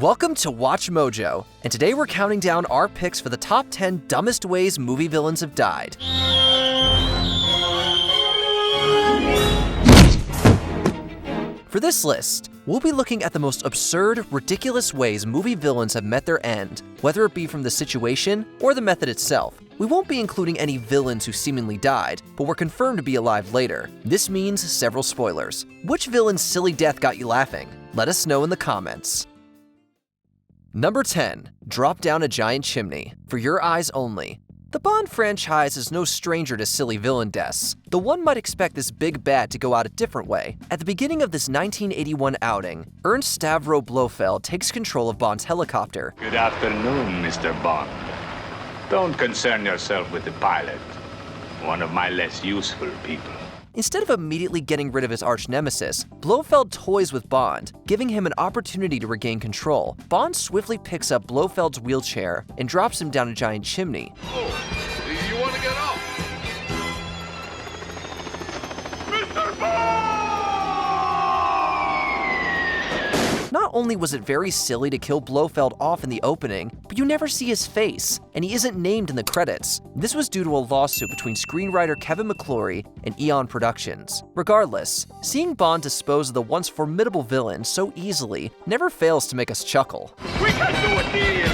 Welcome to Watch Mojo, and today we're counting down our picks for the top 10 dumbest ways movie villains have died. For this list, we'll be looking at the most absurd, ridiculous ways movie villains have met their end, whether it be from the situation or the method itself. We won't be including any villains who seemingly died, but were confirmed to be alive later. This means several spoilers. Which villain's silly death got you laughing? Let us know in the comments. Number 10. Drop down a giant chimney. For your eyes only. The Bond franchise is no stranger to silly villain deaths, though one might expect this big bad to go out a different way. At the beginning of this 1981 outing, Ernst Stavro Blofeld takes control of Bond's helicopter. Good afternoon, Mr. Bond. Don't concern yourself with the pilot, one of my less useful people. Instead of immediately getting rid of his arch-nemesis, Blofeld toys with Bond, giving him an opportunity to regain control. Bond swiftly picks up Blofeld's wheelchair and drops him down a giant chimney. Oh, you want to get up? Mr. Bond! Not only was it very silly to kill Blofeld off in the opening, but you never see his face, and he isn't named in the credits. This was due to a lawsuit between screenwriter Kevin McClory and Eon Productions. Regardless, seeing Bond dispose of the once formidable villain so easily never fails to make us chuckle. We can do a deal!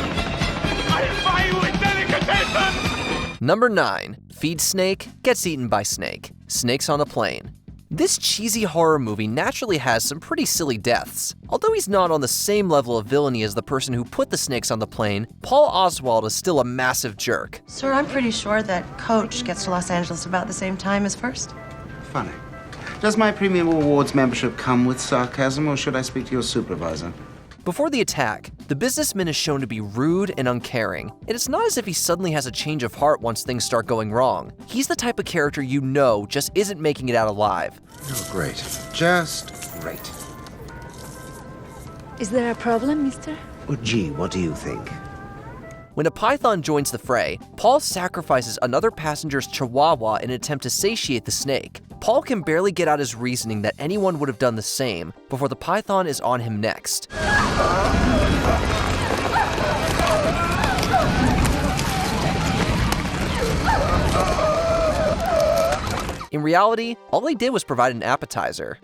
I'll buy you a delicatessen! Number 9. Feed snake, gets eaten by snake. Snakes on a plane. This cheesy horror movie naturally has some pretty silly deaths. Although he's not on the same level of villainy as the person who put the snakes on the plane, Paul Oswalt is still a massive jerk. Sir, I'm pretty sure that Coach gets to Los Angeles about the same time as First. Funny. Does my Premium Awards membership come with sarcasm, or should I speak to your supervisor? Before the attack, the businessman is shown to be rude and uncaring, and it's not as if he suddenly has a change of heart once things start going wrong. He's the type of character you know just isn't making it out alive. Oh, great. Just great. Is there a problem, mister? Well, gee, what do you think? When a python joins the fray, Paul sacrifices another passenger's chihuahua in an attempt to satiate the snake. Paul can barely get out his reasoning that anyone would have done the same before the python is on him next. In reality, all he did was provide an appetizer.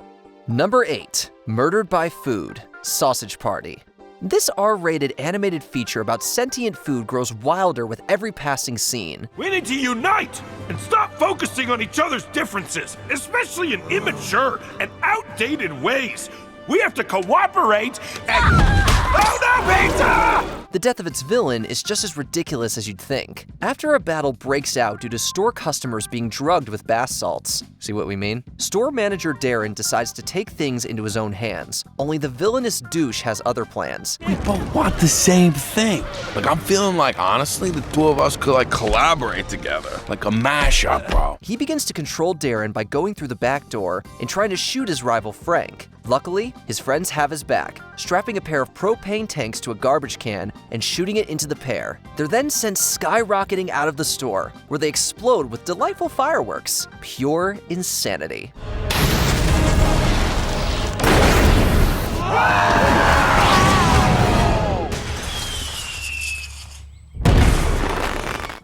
Number 8. Murdered by Food. Sausage Party. This R-rated animated feature about sentient food grows wilder with every passing scene. We need to unite and stop focusing on each other's differences, especially in immature and outdated ways. We have to cooperate and... Oh no, pizza! The death of its villain is just as ridiculous as you'd think. After a battle breaks out due to store customers being drugged with bath salts, see what we mean? Store manager Darren decides to take things into his own hands. Only the villainous douche has other plans. We both want the same thing. I'm feeling like, honestly, the two of us could, collaborate together. Like a mashup, bro. He begins to control Darren by going through the back door and trying to shoot his rival Frank. Luckily, his friends have his back, strapping a pair of propane tanks to a garbage can and shooting it into the pair. They're then sent skyrocketing out of the store, where they explode with delightful fireworks. Pure insanity.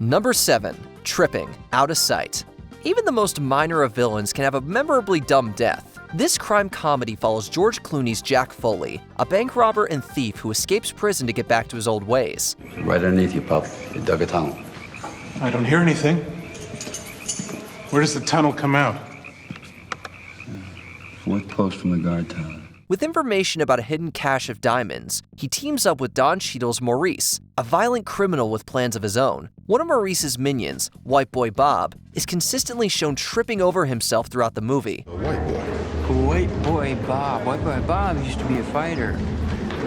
Number 7. Tripping. Out of sight. Even the most minor of villains can have a memorably dumb death. This crime comedy follows George Clooney's Jack Foley, a bank robber and thief who escapes prison to get back to his old ways. Right underneath you, pup. You dug a tunnel. I don't hear anything. Where does the tunnel come out? Fourth post from the guard tower. With information about a hidden cache of diamonds, he teams up with Don Cheadle's Maurice, a violent criminal with plans of his own. One of Maurice's minions, White Boy Bob, is consistently shown tripping over himself throughout the movie. White boy. White Boy Bob. White Boy Bob used to be a fighter.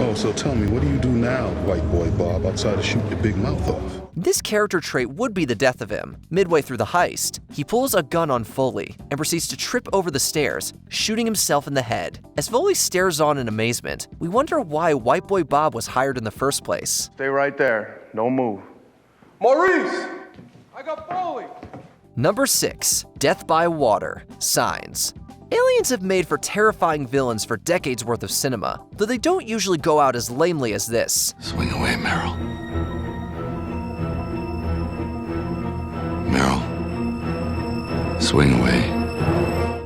Oh, so tell me, what do you do now, White Boy Bob, outside of shooting your big mouth off? This character trait would be the death of him. Midway through the heist, he pulls a gun on Foley and proceeds to trip over the stairs, shooting himself in the head. As Foley stares on in amazement, we wonder why White Boy Bob was hired in the first place. Stay right there. Don't move. Maurice! I got Foley! Number 6. Death by Water. Signs. Aliens have made for terrifying villains for decades worth of cinema, though they don't usually go out as lamely as this. Swing away, Meryl. Meryl. Swing away.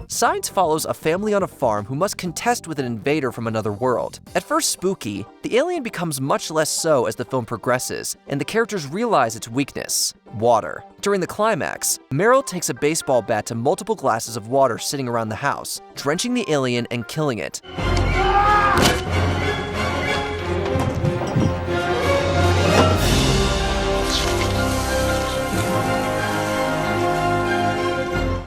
Signs follows a family on a farm who must contest with an invader from another world. At first spooky, the alien becomes much less so as the film progresses, and the characters realize its weakness: water. During the climax, Meryl takes a baseball bat to multiple glasses of water sitting around the house, drenching the alien and killing it.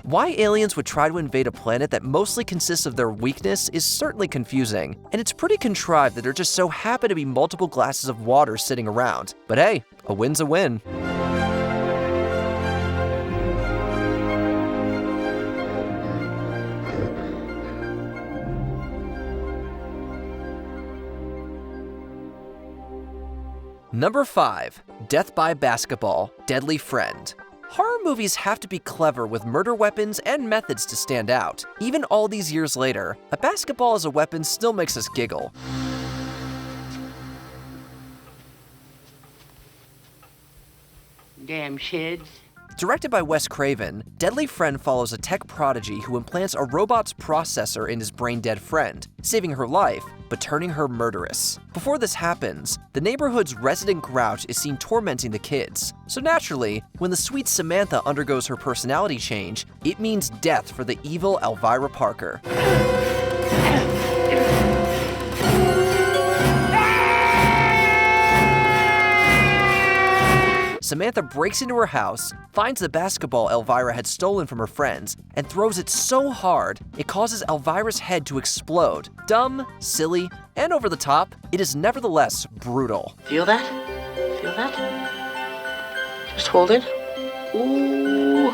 Why aliens would try to invade a planet that mostly consists of their weakness is certainly confusing, and it's pretty contrived that there just so happen to be multiple glasses of water sitting around. But hey, a win's a win. Number 5. Death by Basketball, Deadly Friend. Horror movies have to be clever with murder weapons and methods to stand out. Even all these years later, a basketball as a weapon still makes us giggle. Damn shids. Directed by Wes Craven, Deadly Friend follows a tech prodigy who implants a robot's processor in his brain-dead friend, saving her life, but turning her murderous. Before this happens, the neighborhood's resident grouch is seen tormenting the kids. So naturally, when the sweet Samantha undergoes her personality change, it means death for the evil Elvira Parker. Samantha breaks into her house, finds the basketball Elvira had stolen from her friends, and throws it so hard, it causes Elvira's head to explode. Dumb, silly, and over the top, it is nevertheless brutal. Feel that? Feel that? Just hold it. Ooh.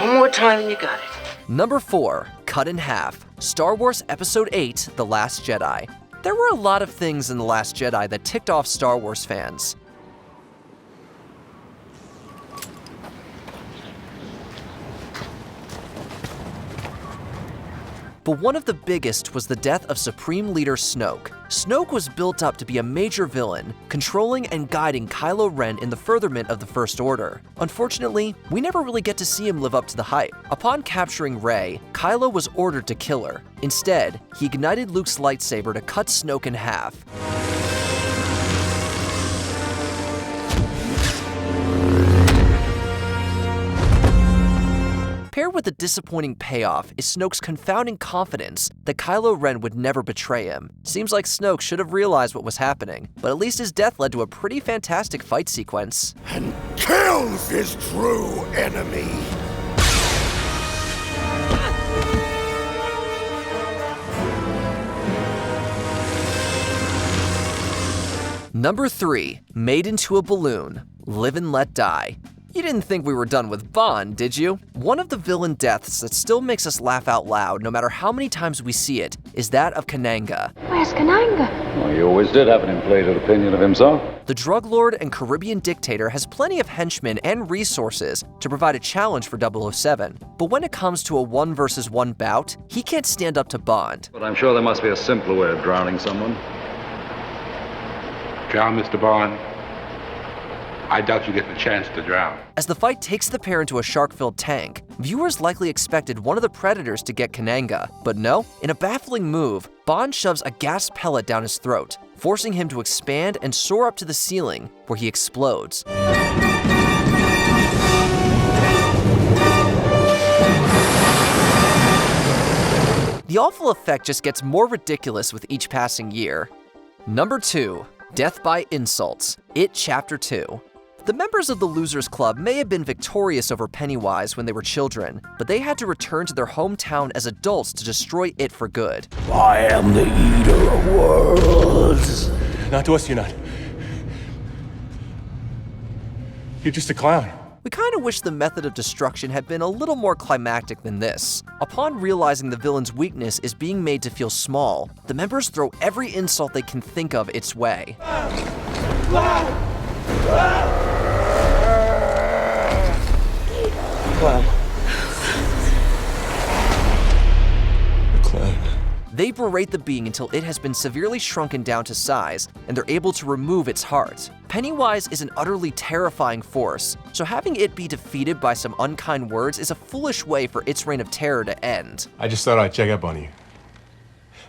One more time and you got it. Number 4. Cut in Half. Star Wars Episode 8, The Last Jedi. There were a lot of things in The Last Jedi that ticked off Star Wars fans. But one of the biggest was the death of Supreme Leader Snoke. Snoke was built up to be a major villain, controlling and guiding Kylo Ren in the furtherment of the First Order. Unfortunately, we never really get to see him live up to the hype. Upon capturing Rey, Kylo was ordered to kill her. Instead, he ignited Luke's lightsaber to cut Snoke in half. Paired with the disappointing payoff is Snoke's confounding confidence that Kylo Ren would never betray him. Seems like Snoke should have realized what was happening, but at least his death led to a pretty fantastic fight sequence. And kills his true enemy. Number 3. Made into a Balloon, Live and Let Die. You didn't think we were done with Bond, did you? One of the villain deaths that still makes us laugh out loud no matter how many times we see it is that of Kananga. Where's Kananga? Well, he always did have an inflated opinion of himself. The drug lord and Caribbean dictator has plenty of henchmen and resources to provide a challenge for 007. But when it comes to a 1 versus 1 bout, he can't stand up to Bond. But I'm sure there must be a simpler way of drowning someone. Drown, Mr. Bond. I doubt you get the chance to drown. As the fight takes the pair into a shark-filled tank, viewers likely expected one of the predators to get Kananga. But no, in a baffling move, Bond shoves a gas pellet down his throat, forcing him to expand and soar up to the ceiling, where he explodes. The awful effect just gets more ridiculous with each passing year. Number 2. Death by Insults, It Chapter 2. The members of the Losers Club may have been victorious over Pennywise when they were children, but they had to return to their hometown as adults to destroy it for good. I am the eater of worlds. Not to us, you're not. You're just a clown. We kind of wish the method of destruction had been a little more climactic than this. Upon realizing the villain's weakness is being made to feel small, the members throw every insult they can think of its way. Clown. They berate the being until it has been severely shrunken down to size, and they're able to remove its heart. Pennywise is an utterly terrifying force, so having it be defeated by some unkind words is a foolish way for its reign of terror to end. I just thought I'd check up on you.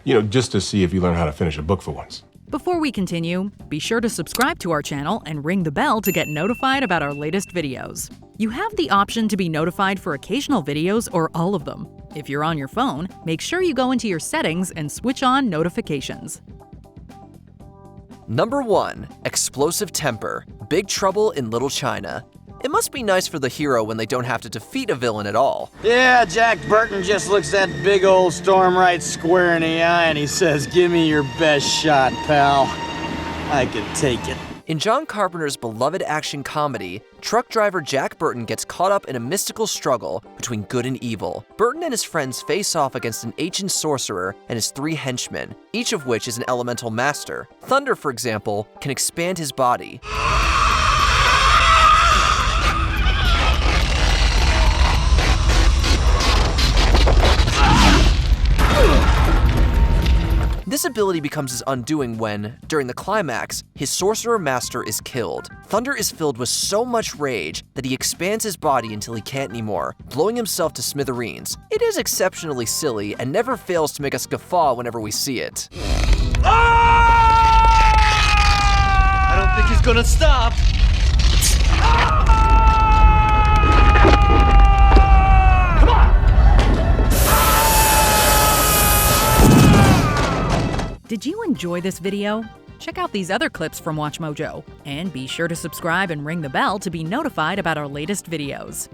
You know, just to see if you learn how to finish a book for once. Before we continue, be sure to subscribe to our channel and ring the bell to get notified about our latest videos. You have the option to be notified for occasional videos or all of them. If you're on your phone, make sure you go into your settings and switch on notifications. Number 1. Explosive Temper. Big Trouble in Little China. It must be nice for the hero when they don't have to defeat a villain at all. Yeah, Jack Burton just looks that big old storm right square in the eye and he says, "Give me your best shot, pal. I can take it." In John Carpenter's beloved action comedy, truck driver Jack Burton gets caught up in a mystical struggle between good and evil. Burton and his friends face off against an ancient sorcerer and his 3 henchmen, each of which is an elemental master. Thunder, for example, can expand his body. This ability becomes his undoing when, during the climax, his sorcerer master is killed. Thunder is filled with so much rage that he expands his body until he can't anymore, blowing himself to smithereens. It is exceptionally silly and never fails to make us guffaw whenever we see it. I don't think he's gonna stop. Did you enjoy this video? Check out these other clips from WatchMojo, and be sure to subscribe and ring the bell to be notified about our latest videos.